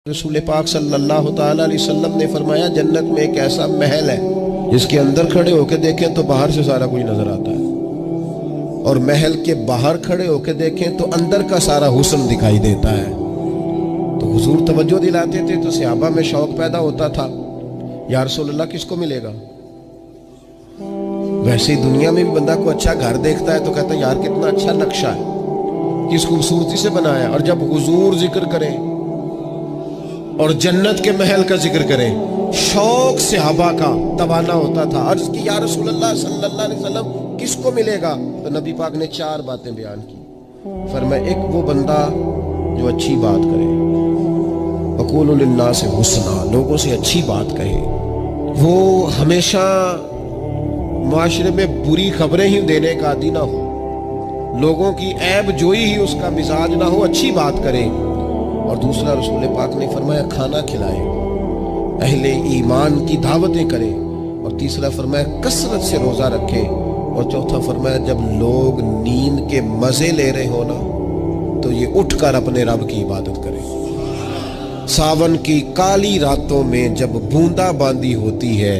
رسول پاک صلی اللہ تعالی علیہ وسلم نے فرمایا جنت میں ایک ایسا محل ہے جس کے اندر کھڑے ہو کے دیکھیں تو باہر سے سارا کچھ نظر آتا ہے، اور محل کے باہر کھڑے ہو کے دیکھیں تو اندر کا سارا حسن دکھائی دیتا ہے۔ تو حضور توجہ دلاتے تھے تو صحابہ میں شوق پیدا ہوتا تھا، یا رسول اللہ کس کو ملے گا؟ ویسے ہی دنیا میں بھی بندہ کو اچھا گھر دیکھتا ہے تو کہتا ہے یار کتنا اچھا نقشہ ہے، کس خوبصورتی سے بنایا ہے۔ اور جب حضور ذکر کریں اور جنت کے محل کا ذکر کریں، شوق صحابہ کا توانا ہوتا تھا۔ عرض کی یا رسول اللہ صلی اللہ علیہ وسلم کس کو ملے گا؟ تو نبی پاک نے 4 باتیں بیان کی۔ فرمایا ایک وہ بندہ جو اچھی بات کرے، وقولوا للناس حسنا، لوگوں سے اچھی بات کہے، وہ ہمیشہ معاشرے میں بری خبریں ہی دینے کا عادی نہ ہو، لوگوں کی عیب جوئی ہی اس کا مزاج نہ ہو، اچھی بات کرے۔ اور دوسرا رسول پاک نے فرمایا کھانا کھلائے، اہل ایمان کی دعوتیں کرے۔ اور تیسرا فرمایا کثرت سے روزہ رکھے۔ اور چوتھا فرمایا جب لوگ نیند کے مزے لے رہے ہو نا تو یہ اٹھ کر اپنے رب کی عبادت کرے۔ ساون کی کالی راتوں میں جب بوندا باندی ہوتی ہے،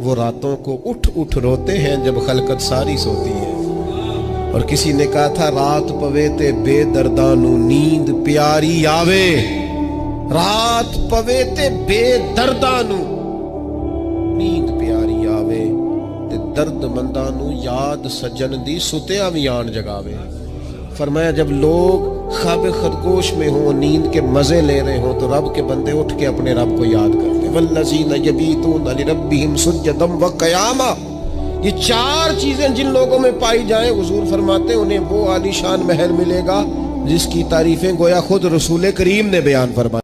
وہ راتوں کو اٹھ اٹھ روتے ہیں جب خلقت ساری سوتی ہے۔ اور کسی نے کہا تھا رات پوے تے بے دردانو نیند پیاری آوے، رات پوے تے بے دردانو نیند پیاری آوے، تے درد مندانو یاد سجن دی ستیاں وی آن جگاوے۔ فرمایا جب لوگ خواب خرگوش میں ہوں، نیند کے مزے لے رہے ہوں، تو رب کے بندے اٹھ کے اپنے رب کو یاد کرتے۔ والذین یبیتون لربہم سجدا وقیاما، یہ 4 چیزیں جن لوگوں میں پائی جائیں، حضور فرماتے ہیں انہیں وہ عالی شان محل ملے گا جس کی تعریفیں گویا خود رسول کریم نے بیان فرمائی۔